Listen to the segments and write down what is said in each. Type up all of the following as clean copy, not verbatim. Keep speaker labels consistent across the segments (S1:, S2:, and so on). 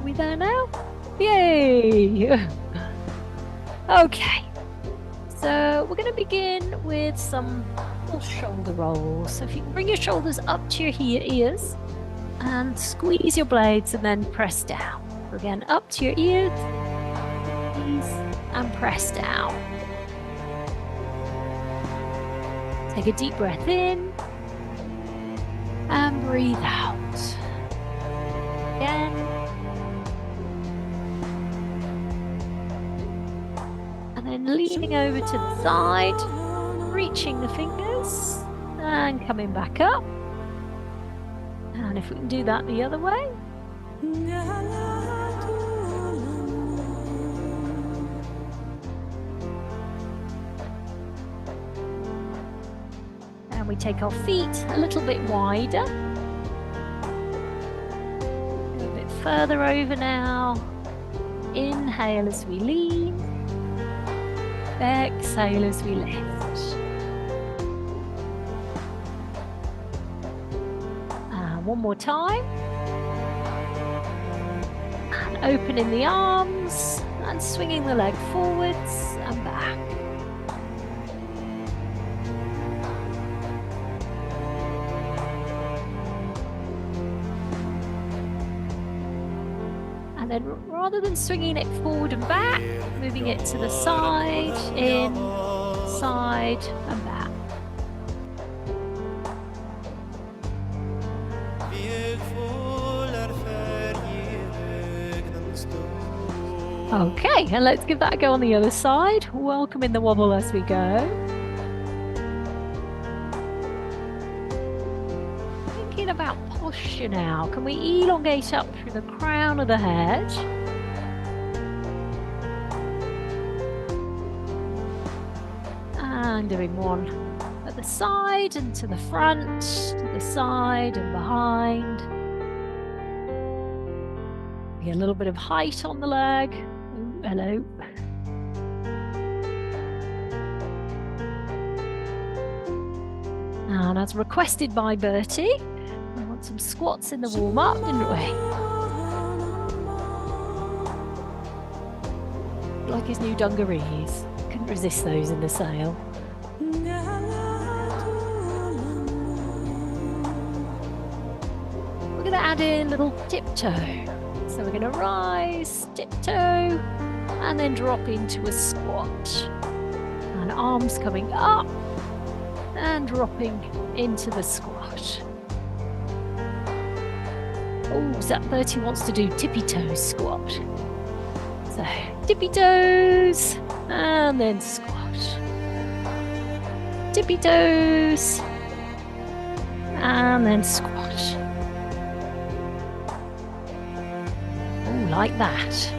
S1: we there now? Yay! Okay, so we're going to begin with some shoulder rolls. So if you can bring your shoulders up to your ears and squeeze your blades and then press down. So again, up to your ears, squeeze and press down. Take a deep breath in and breathe out. Again. And then leaning over to the side, reaching the fingers and coming back up. And if we can do that the other way. And we take our feet a little bit wider. A little bit further over now. Inhale as we lean. Exhale as we lift. And one more time. And opening the arms and swinging the leg forwards and back. And then rather than swinging it forward and back, moving it to the side, in, side and back. Okay, and let's give that a go on the other side. Welcoming the wobble as we go. Thinking about posture now. Can we elongate up through the crown of the head? And doing one at the side and to the front, to the side and behind. Get a little bit of height on the leg. Ooh, hello. And as requested by Bertie, we want some squats in the warm-up, didn't we? Like his new dungarees. Couldn't resist those in the sale. We're going to add in a little tiptoe. So we're going to rise, tiptoe, and then drop into a squat. And arms coming up and dropping into the squat. Oh, Zap 30 wants to do tippy toes squat. So tippy toes and then squat. Tippy toes and then squat. Oh, like that.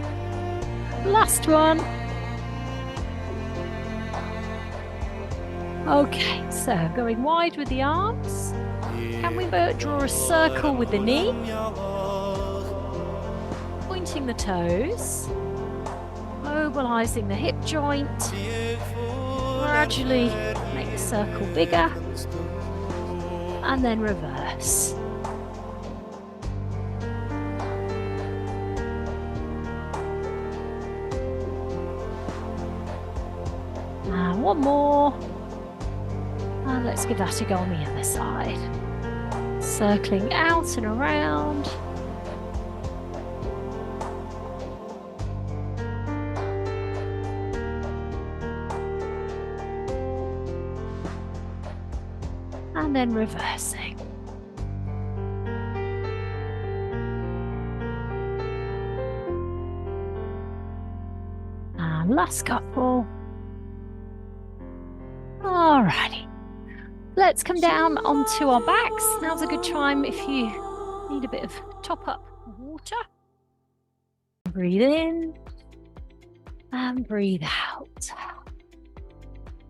S1: Last one. Okay, so going wide with the arms. Can we draw a circle with the knee? Pointing the toes. Mobilizing the hip joint. Gradually make the circle bigger. And then reverse. And one more. And let's give that a go on the other side. Circling out and around. And then reversing. And last couple. Alrighty. Let's come down onto our backs. Now's a good time if you need a bit of top up water. Breathe in and breathe out.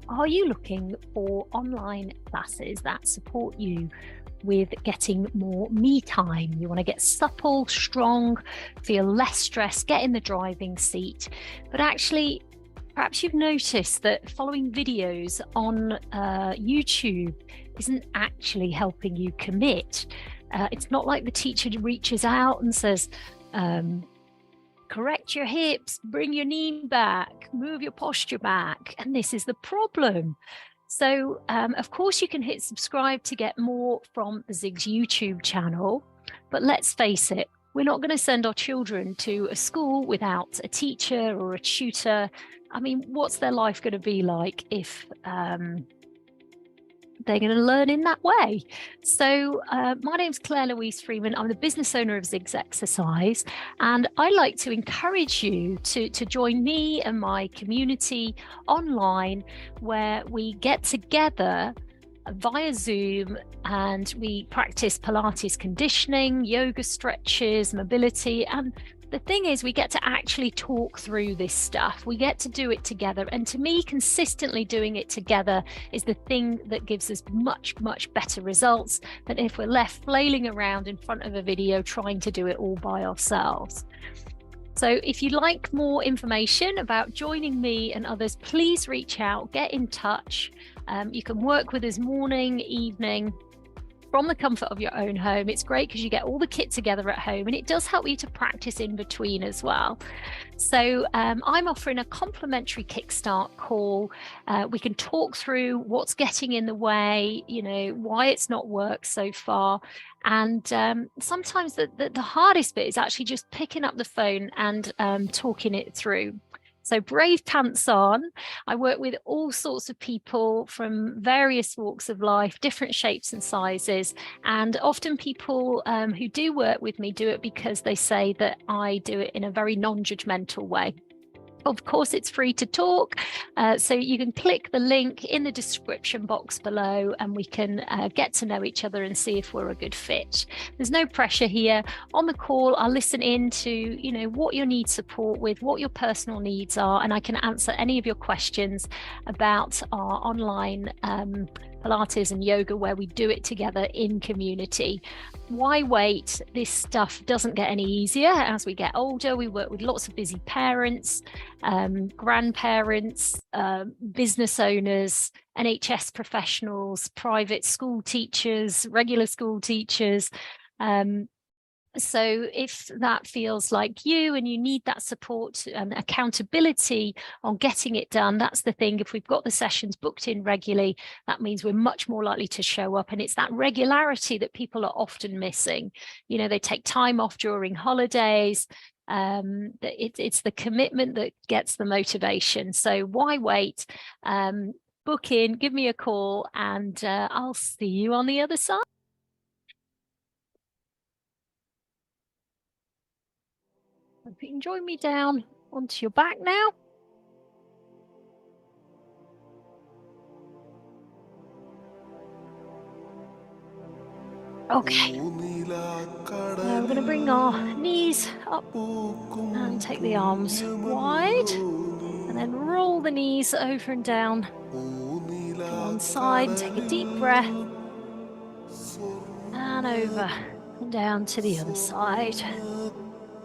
S1: Are you looking for online classes that support you with getting more me time? You want to get supple, strong, feel less stressed, get in the driving seat, but actually perhaps you've noticed that following videos on YouTube isn't actually helping you commit. It's not like the teacher reaches out and says, correct your hips, bring your knee back, move your posture back. And this is the problem. So, of course, you can hit subscribe to get more from the Zigs YouTube channel. But let's face it, we're not going to send our children to a school without a teacher or a tutor. I mean, what's their life going to be like if they're going to learn in that way? So my name's Claire Louise Freeman. I'm the business owner of Zigs Exercise, and I like to encourage you to join me and my community online, where we get together via Zoom and we practice Pilates conditioning, yoga stretches, mobility. And the thing is, we get to actually talk through this stuff. We get to do it together. And to me, consistently doing it together is the thing that gives us much, much better results than if we're left flailing around in front of a video trying to do it all by ourselves. So if you'd like more information about joining me and others, please reach out, get in touch. You can work with us morning, evening, from the comfort of your own home. It's great because you get all the kit together at home, and it does help you to practice in between as well. So I'm offering a complimentary kickstart call. We can talk through what's getting in the way, you know, why it's not worked so far. And sometimes the hardest bit is actually just picking up the phone and talking it through. So brave pants on. I work with all sorts of people from various walks of life, different shapes and sizes. And often people who do work with me do it because they say that I do it in a very non-judgmental way. Of course, it's free to talk, so you can click the link in the description box below, and we can get to know each other and see if we're a good fit. There's no pressure here. On the call, I'll listen in to, you know, what you need support with, what your personal needs are, and I can answer any of your questions about our online Pilates and yoga, where we do it together in community. Why wait? This stuff doesn't get any easier as we get older. We work with lots of busy parents, grandparents, business owners, NHS professionals, private school teachers, regular school teachers. So if that feels like you and you need that support and accountability on getting it done, that's the thing. If we've got the sessions booked in regularly, that means we're much more likely to show up. And it's that regularity that people are often missing. You know, they take time off during holidays. It's the commitment that gets the motivation. So why wait? Book in, give me a call, and I'll see you on the other side. Hope you can join me down onto your back now. Okay. Now we're going to bring our knees up and take the arms wide, and then roll the knees over and down to one side. Take a deep breath, and over and down to the other side.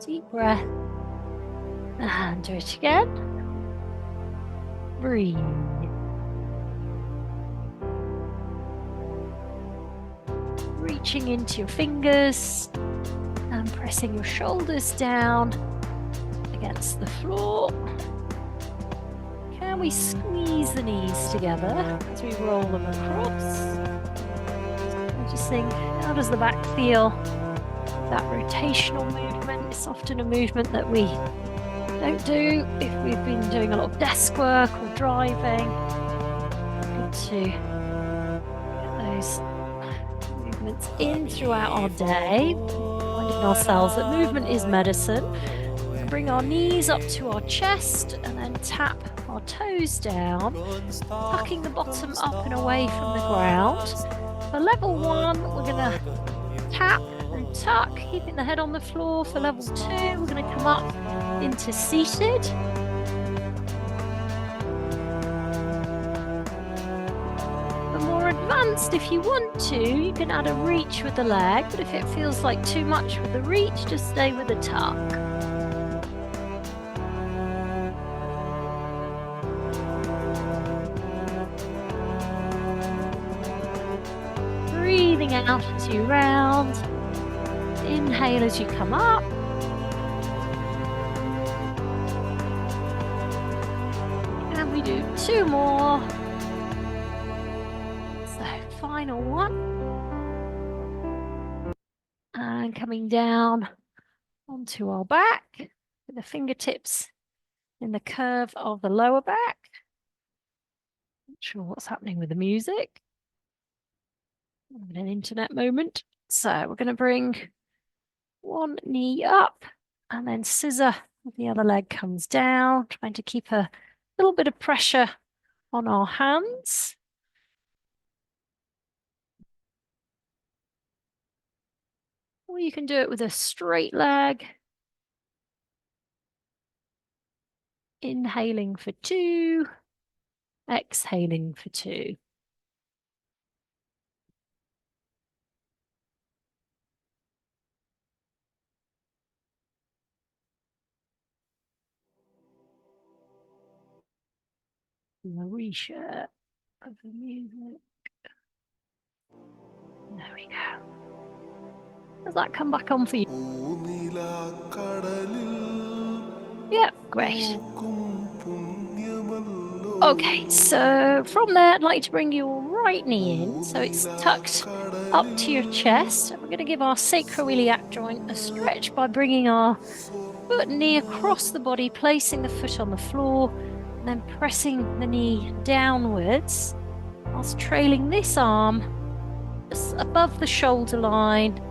S1: Deep breath, and do it again. Breathe. Reaching into your fingers and pressing your shoulders down against the floor. Can we squeeze the knees together as we roll them across? So just think, how does the back feel? That rotational movement is often a movement that we don't do if we've been doing a lot of desk work or driving. Good to get those movements in throughout our day, reminding ourselves that movement is medicine. Bring our knees up to our chest and then tap our toes down, tucking the bottom up and away from the ground. For level 1, we're going to tap and tuck, keeping the head on the floor. For level 2, we're going to come up into seated. For more advanced, if you want to, you can add a reach with the leg, but if it feels like too much with the reach, just stay with the tuck. Breathing out as you round. Inhale as you come up. We do 2 more. So final one. And coming down onto our back with the fingertips in the curve of the lower back. Not sure what's happening with the music. An internet moment. So we're going to bring one knee up and then scissor the other leg comes down, trying to keep a little bit of pressure on our hands. Or you can do it with a straight leg. Inhaling for 2, exhaling for 2. The reshare of the music. There we go. Does that come back on for you? Yeah, great. Okay, so from there, I'd like to bring your right knee in, so it's tucked up to your chest. And we're going to give our sacroiliac joint a stretch by bringing our foot and knee across the body, placing the foot on the floor, and then pressing the knee downwards, whilst trailing this arm just above the shoulder line,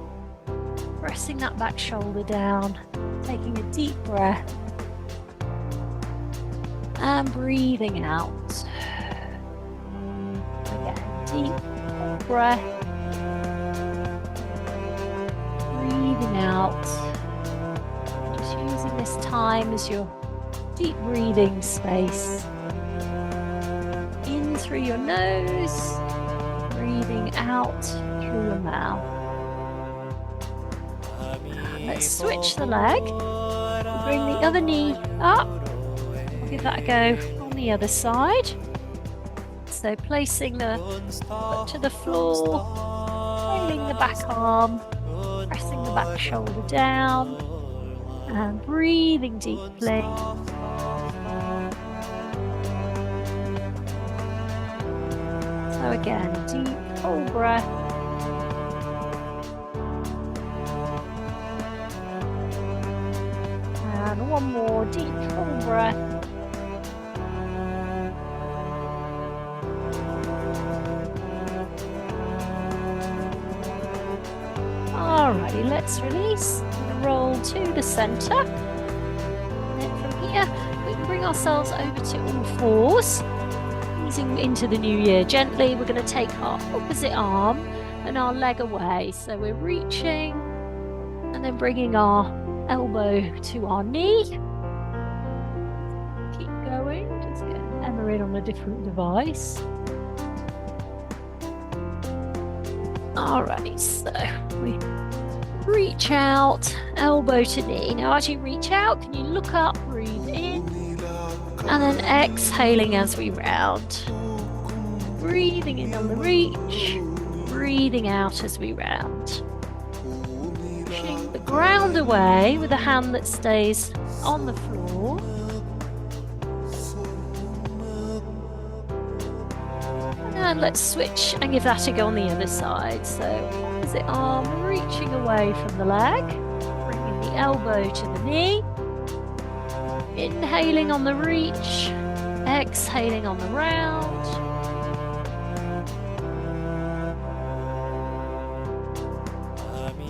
S1: pressing that back shoulder down, taking a deep breath, and breathing out. Again, deep breath, breathing out. Just using this time as your deep breathing space. In through your nose, breathing out through your mouth. Let's switch the leg. Bring the other knee up. Give that a go on the other side. So placing the foot to the floor, trailing the back arm, pressing the back shoulder down, and breathing deeply. So again, deep full breath. And one more deep full breath. Alrighty, let's release and roll to the center. And then from here, we can bring ourselves over to all fours. Easing into the new year gently, we're going to take our opposite arm and our leg away. So we're reaching and then bringing our elbow to our knee. Keep going, just get Emma in on a different device. Alright, so we reach out, elbow to knee. Now as you reach out, can you look up, breathe in, and then exhaling as we round. Breathing in on the reach, breathing out as we round. Pushing the ground away with a hand that stays on the floor. And let's switch and give that a go on the other side. So opposite arm reaching away from the leg, bringing the elbow to the knee. Inhaling on the reach, exhaling on the round.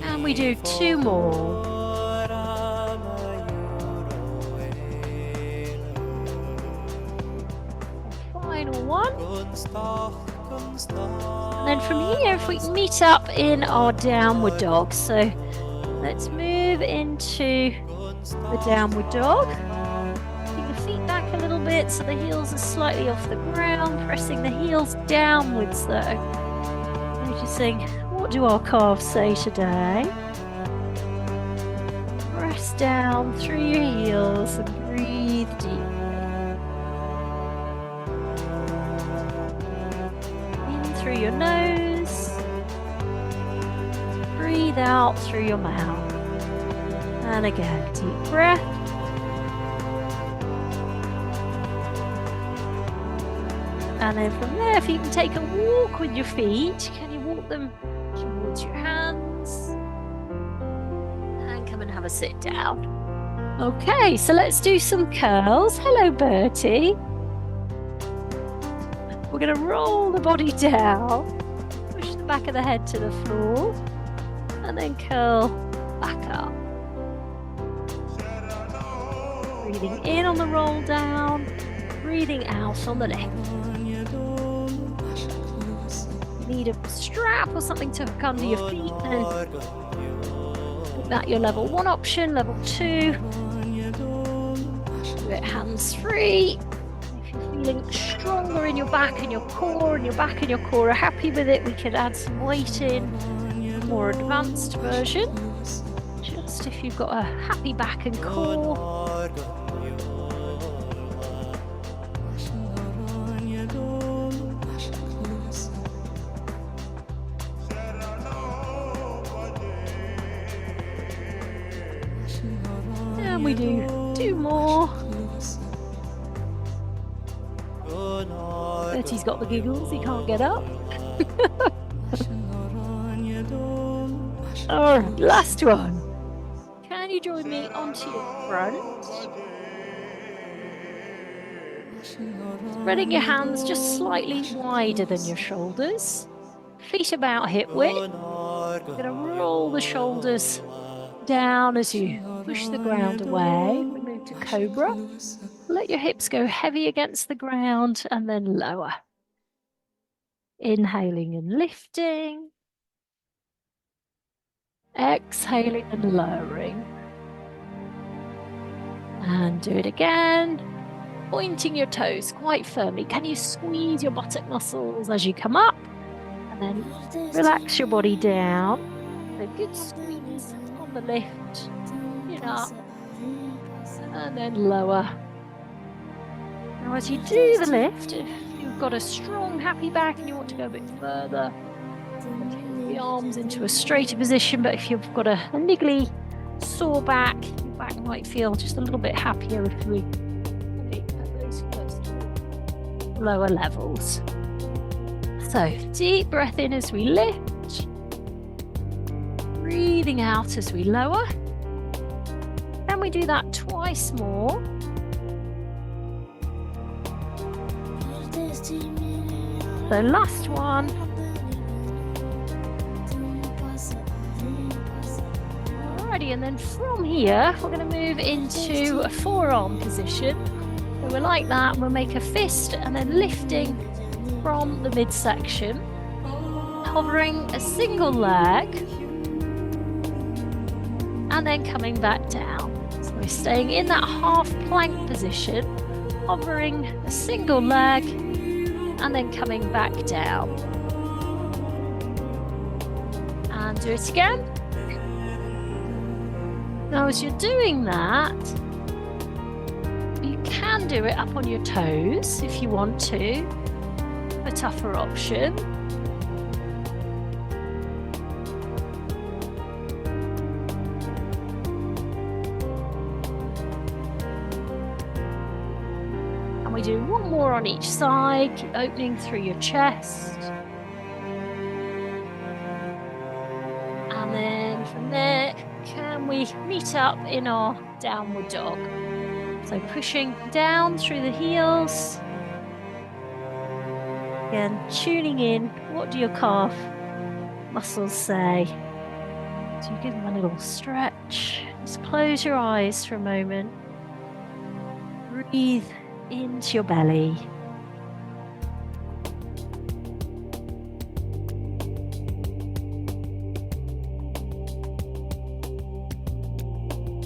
S1: And we do 2 more. Final one. And then from here, if we meet up in our downward dog. So let's move into the downward dog. Keep the feet back a little bit so the heels are slightly off the ground, pressing the heels downwards though. Noticing, what do our calves say today? Press down through your heels and breathe deeply. Through your nose, breathe out through your mouth, and again, deep breath, And then from there, if you can take a walk with your feet, can you walk them towards your hands? And come and have a sit down. Okay, so let's do some curls. Hello, Bertie. We're going to roll the body down, push the back of the head to the floor, and then curl back up. Breathing in on the roll down, breathing out on the left. You need a strap or something to hook under your feet, then make that your level 1 option. Level 2, do it hands free. If you're feeling stronger in your back and your core, and your back and your core are happy with it, we could add some weight in, a more advanced version. Just if you've got a happy back and core. And we do 2 more. Bertie's got the giggles, he can't get up. All right, last one. Can you join me onto your front? Spreading your hands just slightly wider than your shoulders. Feet about hip width. You're going to roll the shoulders down as you push the ground away. We move to cobra. Let your hips go heavy against the ground and then lower. Inhaling and lifting. Exhaling and lowering. And do it again. Pointing your toes quite firmly. Can you squeeze your buttock muscles as you come up? And then relax your body down. A good squeeze on the lift. Chin up. And then lower. Now as you do the lift, if you've got a strong, happy back and you want to go a bit further, take the arms into a straighter position. But if you've got a niggly, sore back, your back might feel just a little bit happier if we take those first lower levels. So deep breath in as we lift, breathing out as we lower. And we do that twice more. So last one. Alrighty, and then from here, we're going to move into a forearm position. So we're like that, we'll make a fist and then lifting from the midsection, hovering a single leg, and then coming back down. So we're staying in that half plank position, hovering a single leg, and then coming back down. And do it again. Now as you're doing that, you can do it up on your toes if you want to, a tougher option. And we do one more on each side, keep opening through your chest. And then from there, can we meet up in our downward dog? So pushing down through the heels. Again, tuning in, what do your calf muscles say? So you give them a little stretch. Just close your eyes for a moment. Breathe into your belly.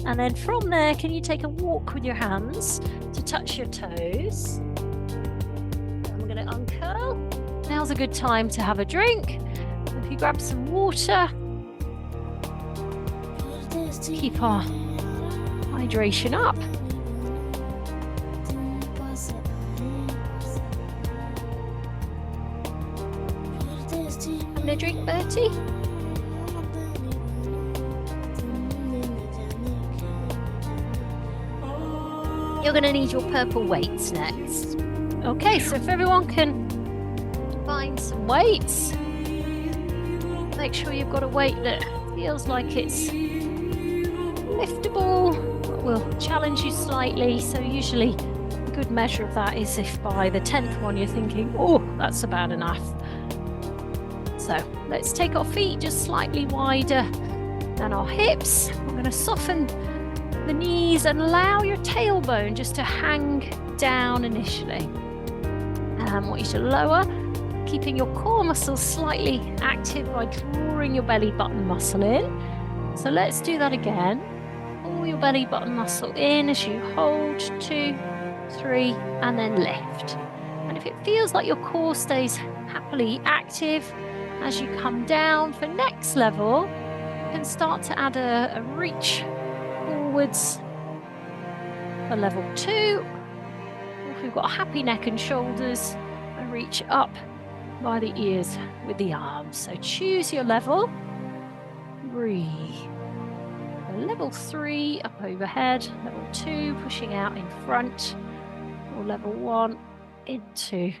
S1: And then from there, can you take a walk with your hands to touch your toes? And we're going to uncurl. Now's a good time to have a drink. If you grab some water, keep our hydration up. Having a drink, Bertie? You're going to need your purple weights next. Okay, so if everyone can find some weights, make sure you've got a weight that feels like it's liftable, but will challenge you slightly. So usually a good measure of that is if by the 10th one you're thinking, oh, that's about enough. So let's take our feet just slightly wider than our hips. We're going to soften the knees and allow your tailbone just to hang down initially. And I want you to lower, keeping your core muscles slightly active by drawing your belly button muscle in. So let's do that again. Pull your belly button muscle in as you hold, 2, 3, and then lift. And if it feels like your core stays happily active as you come down for next level, you can start to add a reach forwards for level 2. If we've got a happy neck and shoulders, and reach up by the ears with the arms. So choose your level. Breathe. Level 3 up overhead, level 2 pushing out in front, or level 1 into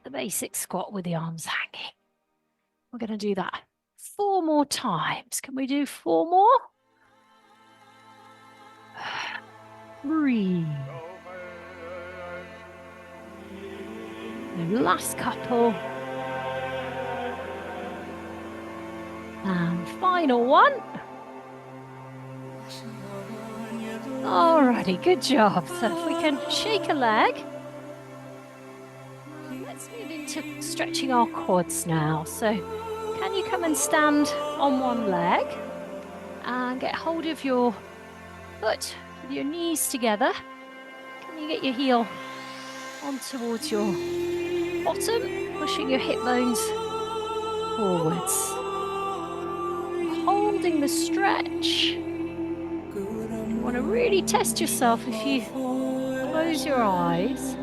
S1: the basic squat with the arms hanging. We're going to do that 4 more times. Can we do 4 more? Breathe. The last couple. And final one. Alrighty, good job. So if we can shake a leg. Let's move into stretching our quads now. So can you come and stand on one leg and get hold of your foot with your knees together? Can you get your heel on towards your bottom, pushing your hip bones forwards? Holding the stretch. You want to really test yourself if you close your eyes.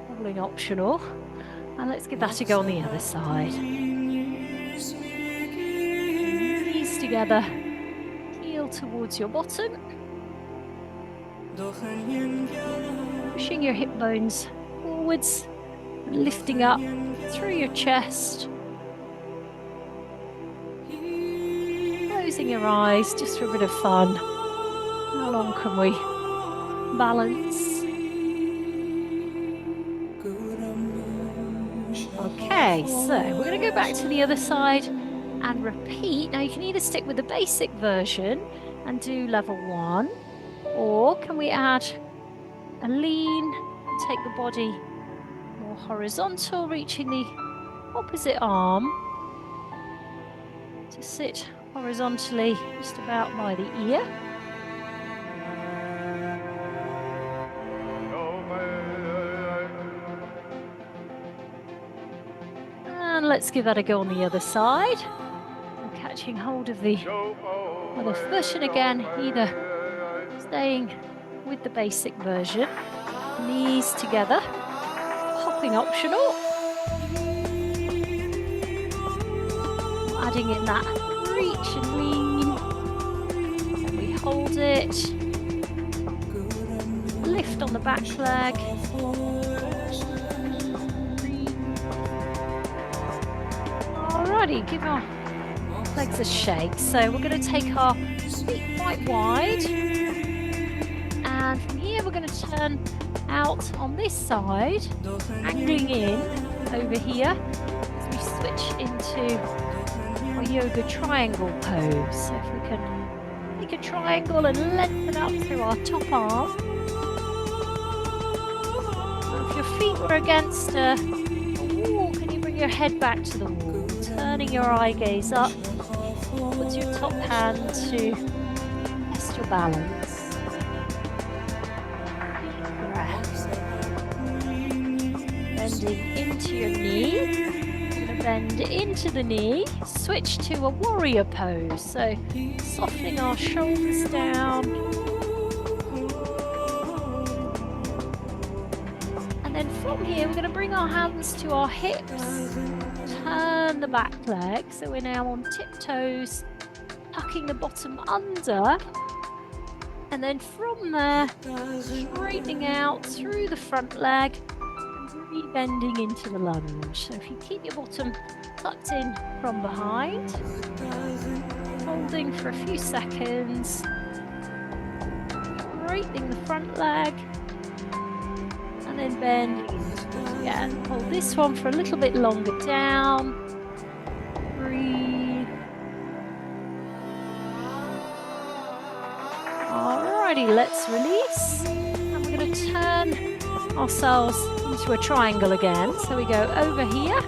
S1: Probably optional. And let's give that a go on the other side. Knees together, heel towards your bottom. Pushing your hip bones forwards, and lifting up through your chest. Closing your eyes just for a bit of fun. How long can we balance? Okay, so we're going to go back to the other side and repeat. Now you can either stick with the basic version and do level 1, or can we add a lean and take the body more horizontal, reaching the opposite arm to sit horizontally just about by the ear. And let's give that a go on the other side. And catching hold of the other foot, and again, either staying with the basic version, knees together, hopping optional. Adding in that reach and lean, and we hold it, lift on the back leg, alrighty, give our legs a shake. So we're going to take our feet quite wide, and from here we're going to turn out on this side, angling in over here as we switch into our yoga triangle pose. So if we can make a triangle and lengthen up through our top arm. If your feet were against a wall, can you bring your head back to the wall, turning your eye gaze up, put your top hand to test your balance. Deep breath. Bending into your knee. Bend into the knee, switch to a warrior pose. So softening our shoulders down. And then from here, we're going to bring our hands to our hips, turn the back leg. So we're now on tiptoes, tucking the bottom under. And then from there, straightening out through the front leg and re-bending into the lunge. So if you keep your bottom tucked in from behind, holding for a few seconds, straightening the front leg, and then bending into it again. Hold this one for a little bit longer down. Breathe. Alrighty, let's release. And we're going to turn ourselves into a triangle again. So we go over here,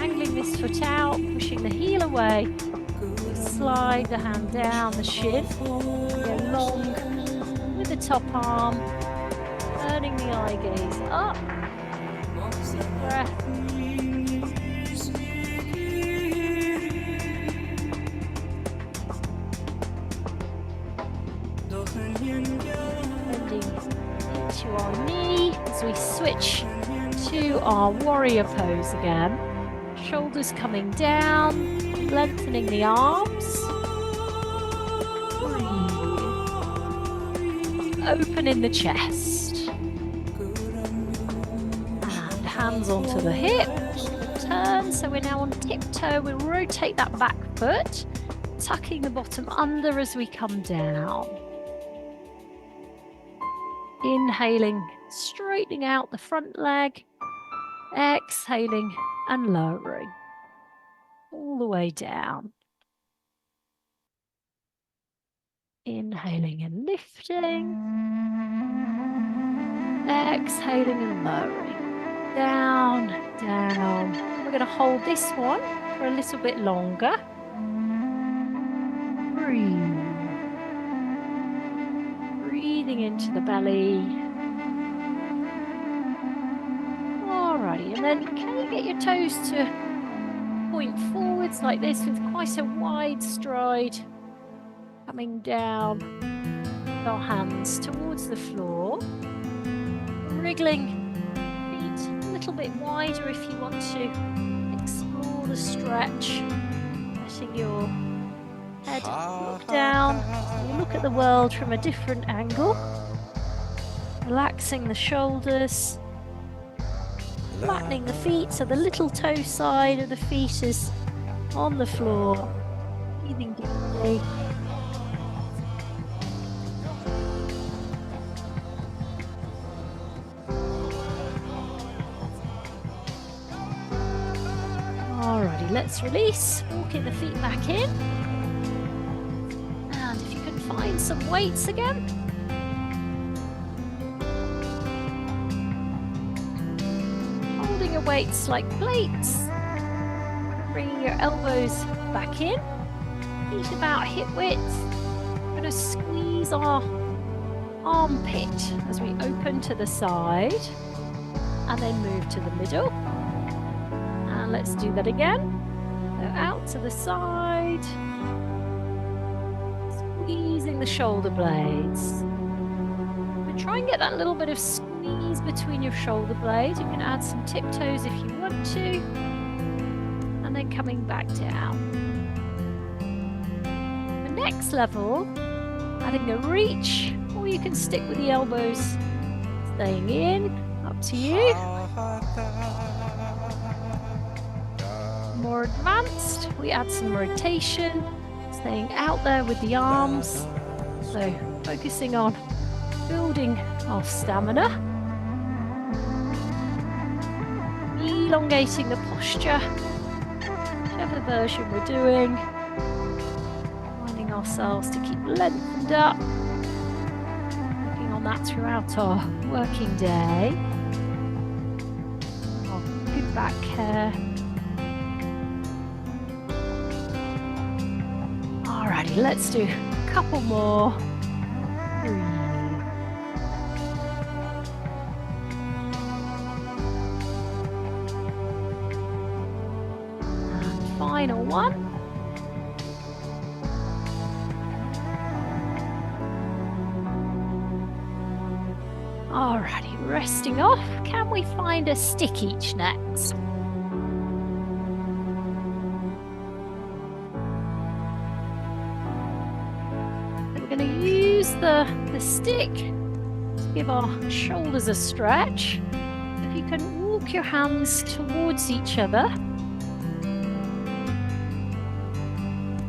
S1: angling this foot out, pushing the heel away. We slide the hand down the shin, go long with the top arm, turning the eye gaze up. Deep breath. Bending into our knee as we switch to our warrior pose again. Shoulders coming down, lengthening the arms. Breathe. Opening the chest. And hands onto the hip. Turn, so we're now on tiptoe. We'll rotate that back foot, tucking the bottom under as we come down. Inhaling, straightening out the front leg, exhaling and lowering all the way down. Inhaling and lifting, exhaling and lowering, down, down. We're going to hold this one for a little bit longer. Breathe. Breathing into the belly. Alrighty, and then can you get your toes to point forwards like this with quite a wide stride, coming down with our hands towards the floor, wriggling feet a little bit wider if you want to explore the stretch, letting your head look down, so you look at the world from a different angle, relaxing the shoulders, flattening the feet so the little toe side of the feet is on the floor, breathing deeply. Alrighty, let's release, walking the feet back in. And if you can find some weights again. Holding your weights like plates. Bringing your elbows back in. Feet about hip width. We're going to squeeze our armpit as we open to the side. And then move to the middle. And let's do that again. So out to the side. Squeezing the shoulder blades. And try and get that little bit of squeeze between your shoulder blades. You can add some tiptoes if you want to. And then coming back down. The next level, adding a reach, or you can stick with the elbows staying in. Up to you. More advanced, we add some rotation, staying out there with the arms. So focusing on building our stamina. Elongating the posture, whichever version we're doing. Finding ourselves to keep lengthened up. Working on that throughout our working day. Oh, good back care. Alrighty, let's do a couple more. Breathe. And final one. Alrighty, resting off. Can we find a stick each next? use the stick to give our shoulders a stretch. If you can walk your hands towards each other.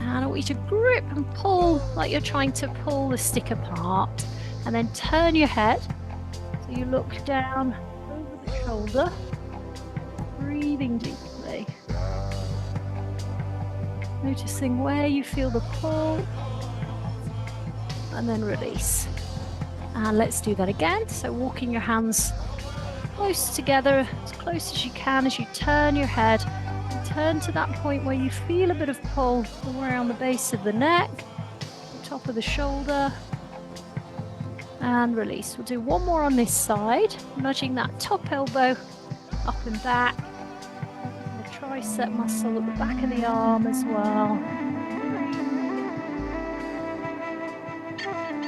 S1: And I want you to grip and pull like you're trying to pull the stick apart. And then turn your head. So you look down over the shoulder, breathing deeply. Noticing where you feel the pull. And then release. And let's do that again. So walking your hands close together, as close as you can as you turn your head. And turn to that point where you feel a bit of pull around the base of the neck, the top of the shoulder. And release. We'll do one more on this side, nudging that top elbow up and back. And the tricep muscle at the back of the arm as well.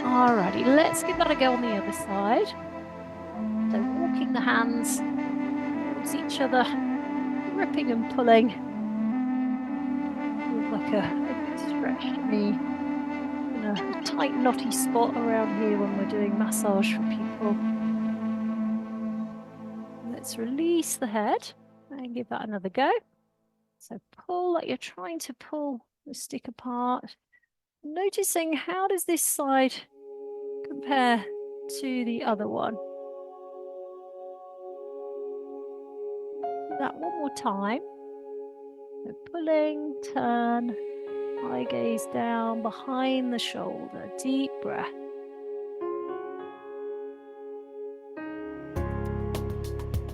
S1: Alrighty, let's give that a go on the other side. So walking the hands towards each other, gripping and pulling. Feels like a good stretch to me. A tight knotty spot around here when we're doing massage for people. Let's release the head and give that another go. So pull like you're trying to pull the stick apart. Noticing how does this side compare to the other one. Do that one more time. So pulling, turn. Eye gaze down behind the shoulder. Deep breath.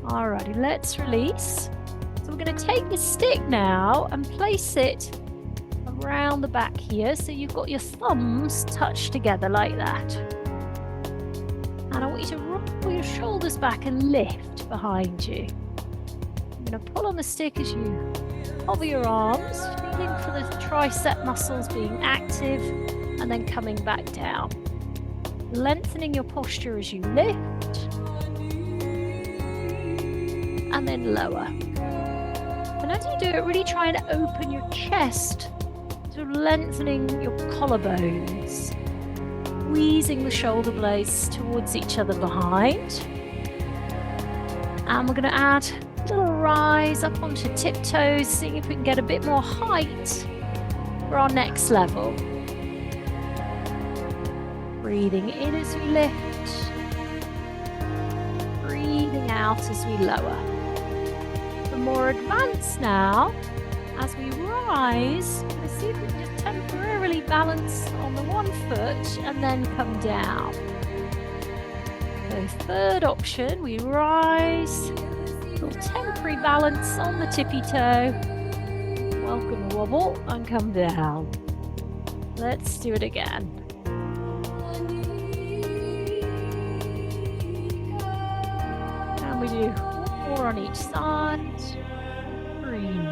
S1: Alrighty, let's release. So we're going to take this stick now and place it around the back here. So you've got your thumbs touched together like that. And I want you to roll your shoulders back and lift behind you. I'm going to pull on the stick as you hover your arms, feeling for the tricep muscles being active and then coming back down. Lengthening your posture as you lift and then lower. And as you do it, really try and open your chest, sort of lengthening your collarbones, squeezing the shoulder blades towards each other behind. And we're going to add little rise up onto tiptoes, seeing if we can get a bit more height for our next level. Breathing in as we lift, breathing out as we lower. For more advanced now, as we rise, let's see if we can just temporarily balance on the one foot and then come down. So third option, we rise. Little temporary balance on the tippy toe. Welcome the wobble and come down. Let's do it again. And we do one more on each side. Breathe.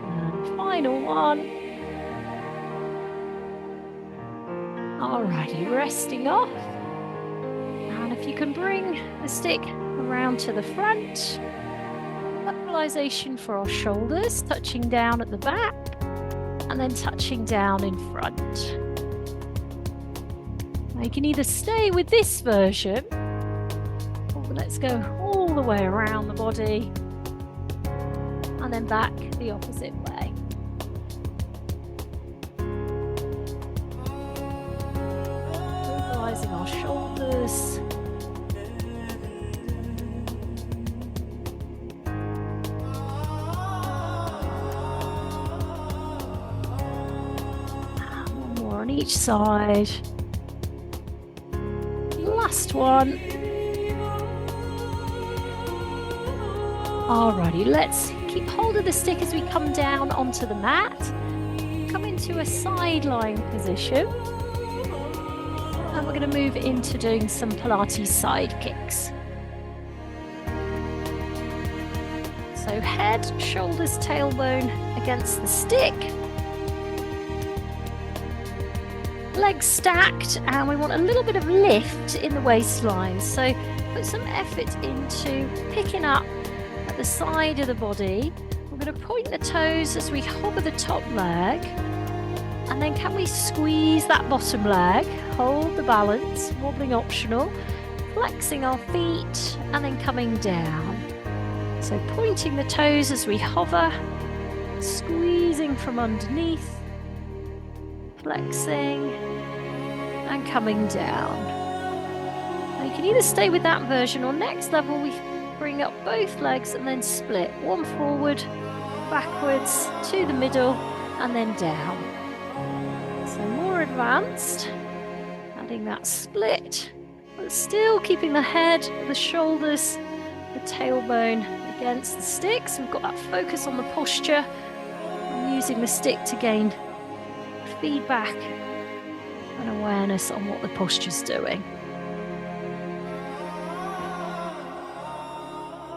S1: And final one. Alrighty, resting off. If you can bring the stick around to the front, lateralization for our shoulders, touching down at the back and then touching down in front. Now you can either stay with this version or let's go all the way around the body and then back the opposite way. Mobilizing our shoulders. On each side. Last one. Alrighty, let's keep hold of the stick as we come down onto the mat. Come into a sideline position. And we're going to move into doing some Pilates side kicks. So head, shoulders, tailbone against the stick. Legs stacked, and we want a little bit of lift in the waistline. So put some effort into picking up at the side of the body. We're going to point the toes as we hover the top leg. And then can we squeeze that bottom leg, hold the balance, wobbling optional, flexing our feet, and then coming down. So pointing the toes as we hover, squeezing from underneath, flexing, and coming down. Now you can either stay with that version, or next level we bring up both legs and then split. One forward, backwards, to the middle, and then down. So more advanced, adding that split, but still keeping the head, the shoulders, the tailbone against the sticks. We've got that focus on the posture. I'm using the stick to gain feedback and awareness on what the posture's doing.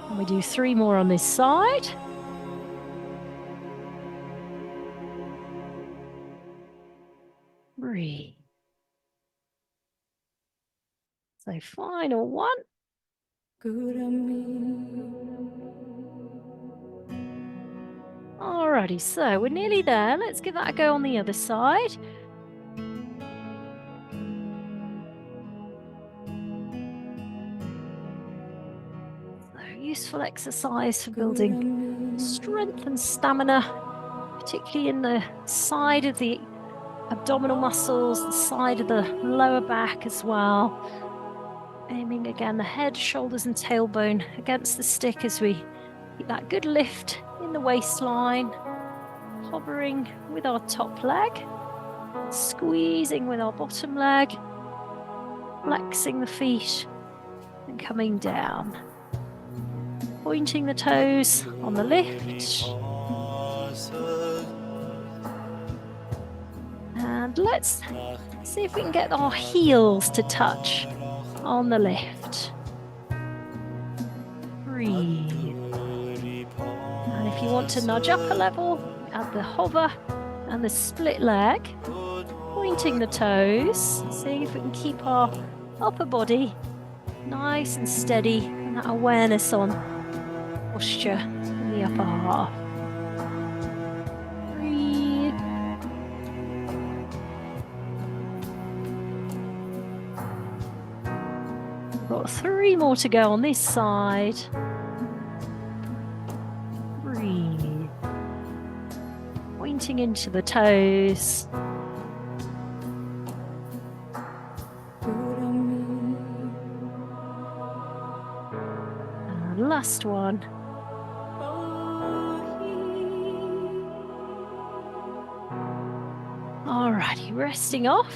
S1: And we do 3 more on this side. Breathe. So final one. Alrighty, so we're nearly there. Let's give that a go on the other side. So useful exercise for building strength and stamina, particularly in the side of the abdominal muscles, the side of the lower back as well. Aiming again the head, shoulders and tailbone against the stick as we keep that good lift in the waistline, hovering with our top leg, squeezing with our bottom leg, flexing the feet and coming down. Pointing the toes on the lift. And let's see if we can get our heels to touch on the lift. Breathe. And if you want to nudge up a level, add the hover and the split leg, pointing the toes, seeing if we can keep our upper body nice and steady, and that awareness on posture in the upper half. Breathe. Got 3 more to go on this side. Breathe. Pointing into the toes. And last one. Alrighty, resting off.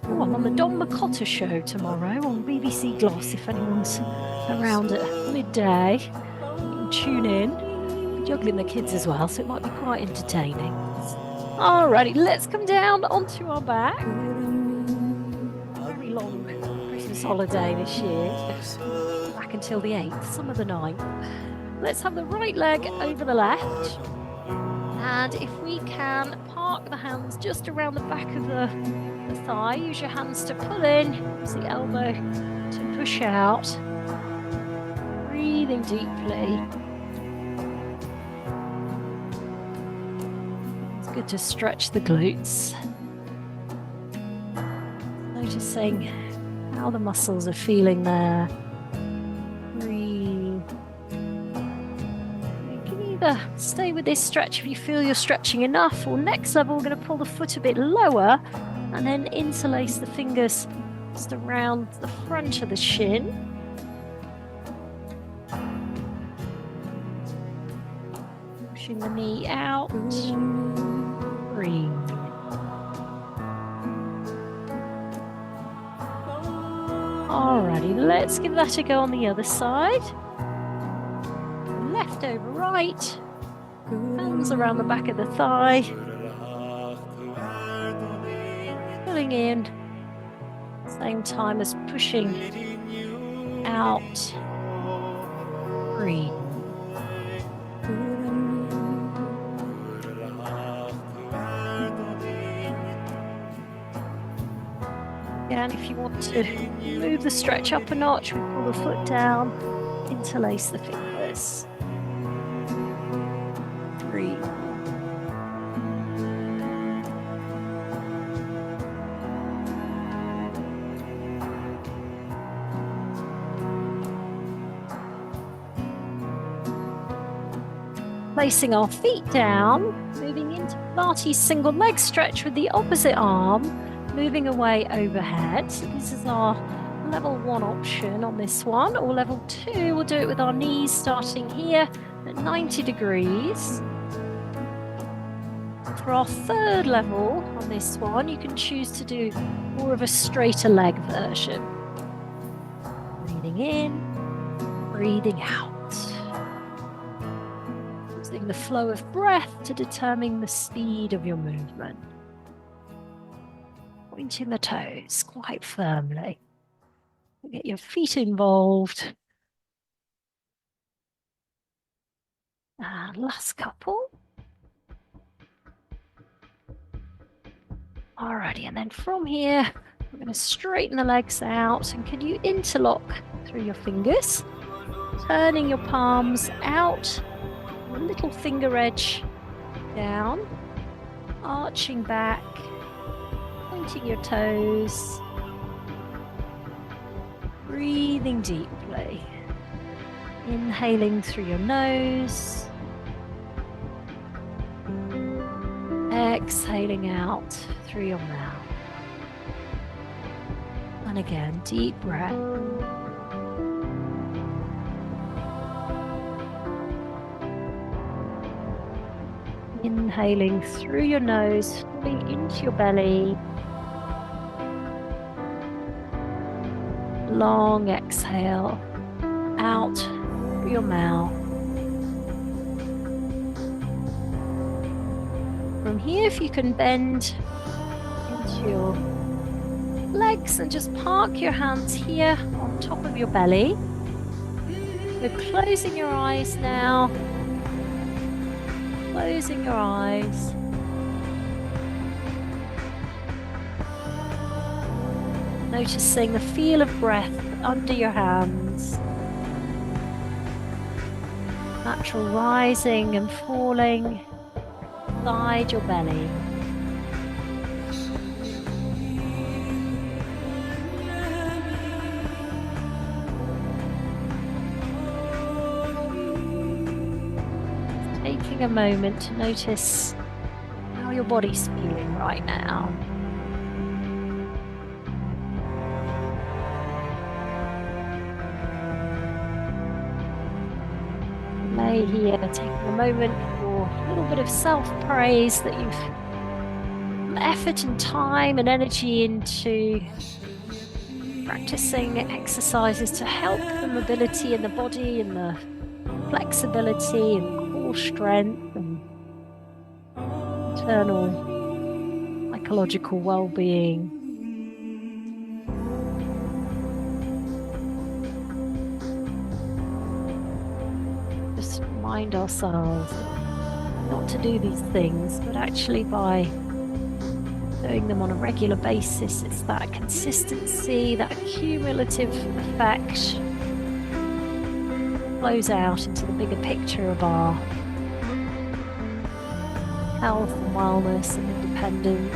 S1: Oh, I'm on the Don Macotta show tomorrow on BBC Gloss if anyone's around at midday. You can tune in. I'm juggling the kids as well, so it might be quite entertaining. Alrighty, let's come down onto our back. Very long Christmas holiday this year. Back until the 8th, some of the 9th. Let's have the right leg over the left. And if we can park the hands just around the back of the thigh, use your hands to pull in, use the elbow to push out. Breathing deeply. It's good to stretch the glutes. Noticing how the muscles are feeling there. Stay with this stretch if you feel you're stretching enough, or next level we're going to pull the foot a bit lower and then interlace the fingers just around the front of the shin. Pushing the knee out. Breathe. Alrighty, let's give that a go on the other side. Left over right, hands around the back of the thigh, pulling in, same time as pushing out. Breathe. Again, if you want to move the stretch up a notch, we pull the foot down, interlace the fingers. Placing our feet down, moving into Pilates single leg stretch with the opposite arm, moving away overhead. So this is our level 1 option on this one, or level 2, we'll do it with our knees starting here at 90 degrees. For our third level on this one, you can choose to do more of a straighter leg version. Breathing in, breathing out. Using the flow of breath to determine the speed of your movement. Pointing the toes quite firmly. Get your feet involved. And last couple. Alrighty, and then from here, we're going to straighten the legs out. And can you interlock through your fingers? Turning your palms out, a little finger edge down, arching back, pointing your toes, breathing deeply. Inhaling through your nose, exhaling out through your mouth. And again, deep breath. Inhaling through your nose, filling into your belly. Long exhale out through your mouth. From here, if you can bend into your legs and just park your hands here on top of your belly. We're closing your eyes now. Closing your eyes. Noticing the feel of breath under your hands. Natural rising and falling inside your belly. Taking a moment to notice how your body's feeling right now. Lay here, taking a moment for a little bit of self-praise that you've put effort and time and energy into practicing exercises to help the mobility in the body and the flexibility and core strength and internal psychological well-being. Just remind ourselves not to do these things, but actually by doing them on a regular basis, it's that consistency, that cumulative effect flows out into the bigger picture of our health and wellness and independence.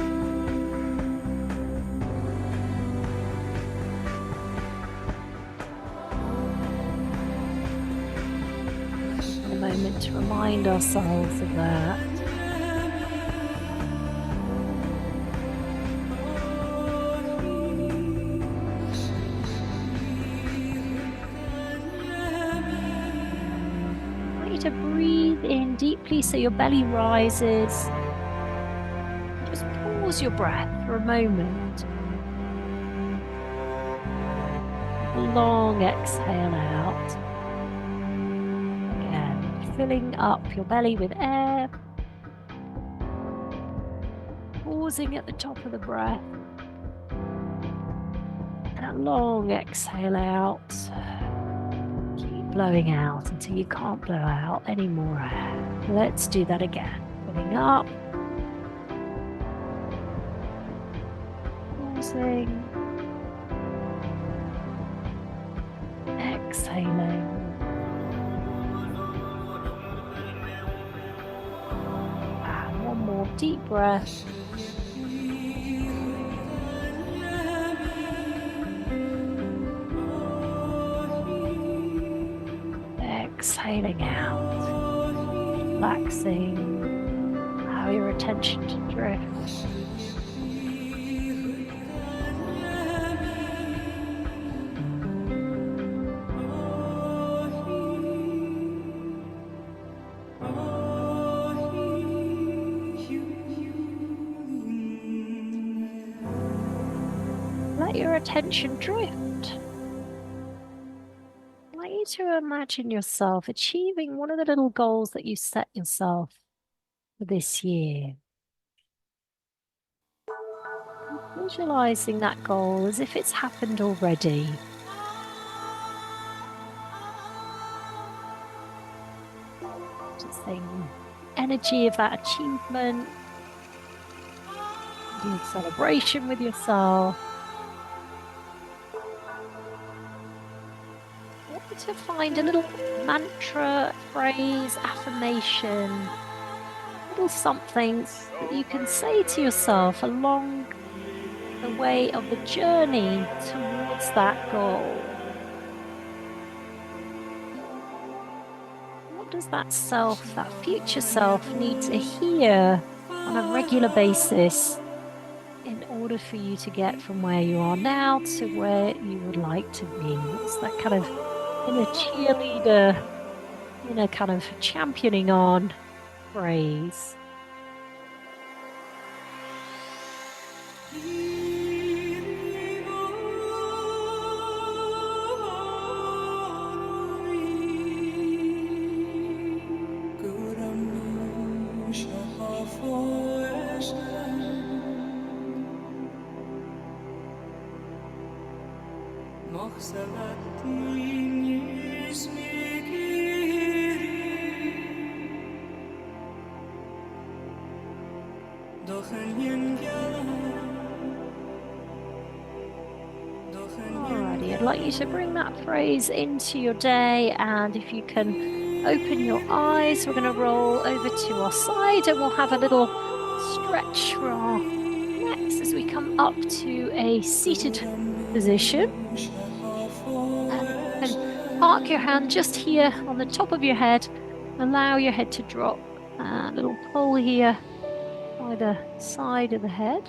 S1: A moment to remind ourselves of that. To breathe in deeply so your belly rises. Just pause your breath for a moment. Long exhale out. Again, filling up your belly with air. Pausing at the top of the breath. And a long exhale out. Blowing out until you can't blow out any more air. Let's do that again. Filling up. Pausing. Exhaling. And one more deep breath. Exhaling out. relaxing. Allow your attention to drift. Let your attention drift. I want you to imagine yourself achieving one of the little goals that you set yourself for this year. Visualizing that goal as if it's happened already. Just saying, energy of that achievement, doing celebration with yourself. I want you to find a little mantra, phrase, affirmation, a little something that you can say to yourself along the way of the journey towards that goal. What does that self, that future self, need to hear on a regular basis in order for you to get from where you are now to where you would like to be? What's that kind of inner cheerleader, inner kind of championing on phrase? Alrighty, I'd like you to bring that phrase into your day, and if you can open your eyes, we're going to roll over to our side and we'll have a little stretch for our necks as we come up to a seated position. And park your hand just here on the top of your head. Allow your head to drop. A little pull here by the side of the head.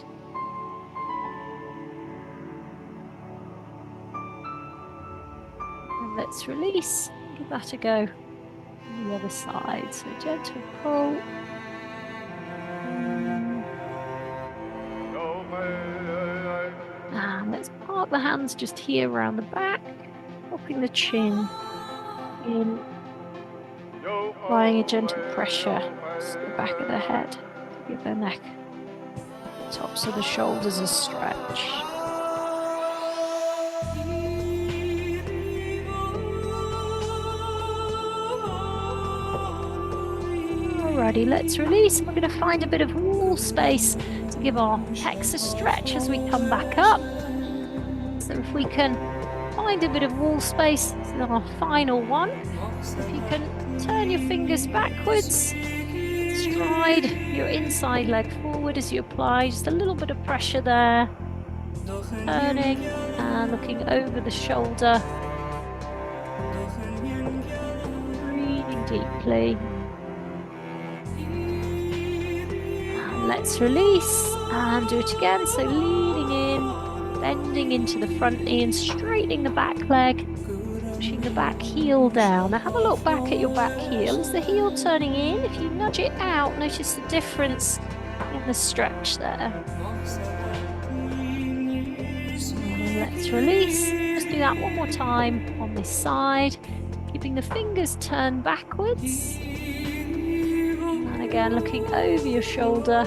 S1: And let's release. Give that a go on the other side. So gentle pull. And let's park the hands just here around the back, popping the chin in, applying a gentle pressure to the back of the head. Give the neck, tops of the shoulders a stretch. Alrighty, let's release. We're going to find a bit of wall space to give our pecs a stretch as we come back up. So if we can find a bit of wall space, this is our final one. If you can turn your fingers backwards, stride your inside leg forward as you apply just a little bit of pressure there. Turning and looking over the shoulder. Breathing deeply. And let's release and do it again. So leaning in, bending into the front knee and straightening the back leg. Pushing the back heel down. Now have a look back at your back heel. Is the heel turning in? If you nudge it out, notice the difference in the stretch there. And let's release. Just do that one more time on this side. Keeping the fingers turned backwards. And again, looking over your shoulder.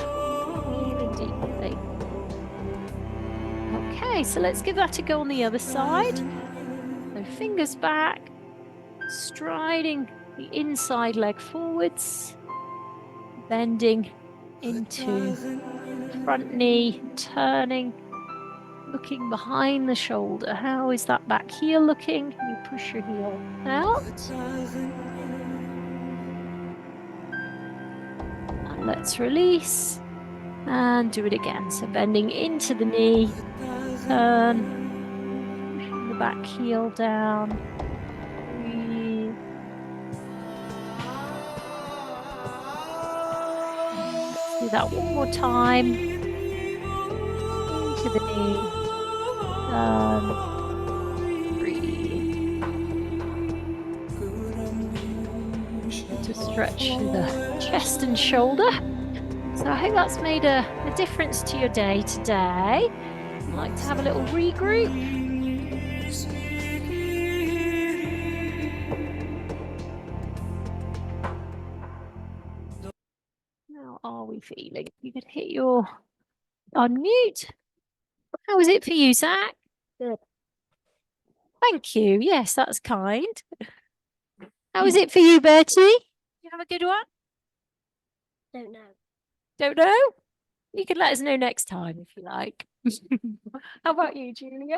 S1: Breathing deeply. Okay, so let's give that a go on the other side. Fingers back, striding the inside leg forwards, bending into the front knee, turning, looking behind the shoulder. How is that back heel looking? Can you push your heel out? And let's release and do it again. So bending into the knee, turn, back heel down. Breathe. Do that one more time. Into the knee. Breathe. To stretch through the chest and shoulder. So I hope that's made a difference to your day today. I'd like to have a little regroup. How are we feeling? You could hit your unmute. How was it for you, Zach?
S2: Good.
S1: Thank you. Yes, that's kind. How was it for you, Bertie? You have a good one?
S2: Don't know.
S1: Don't know? You can let us know next time if you like. How about you, Julia?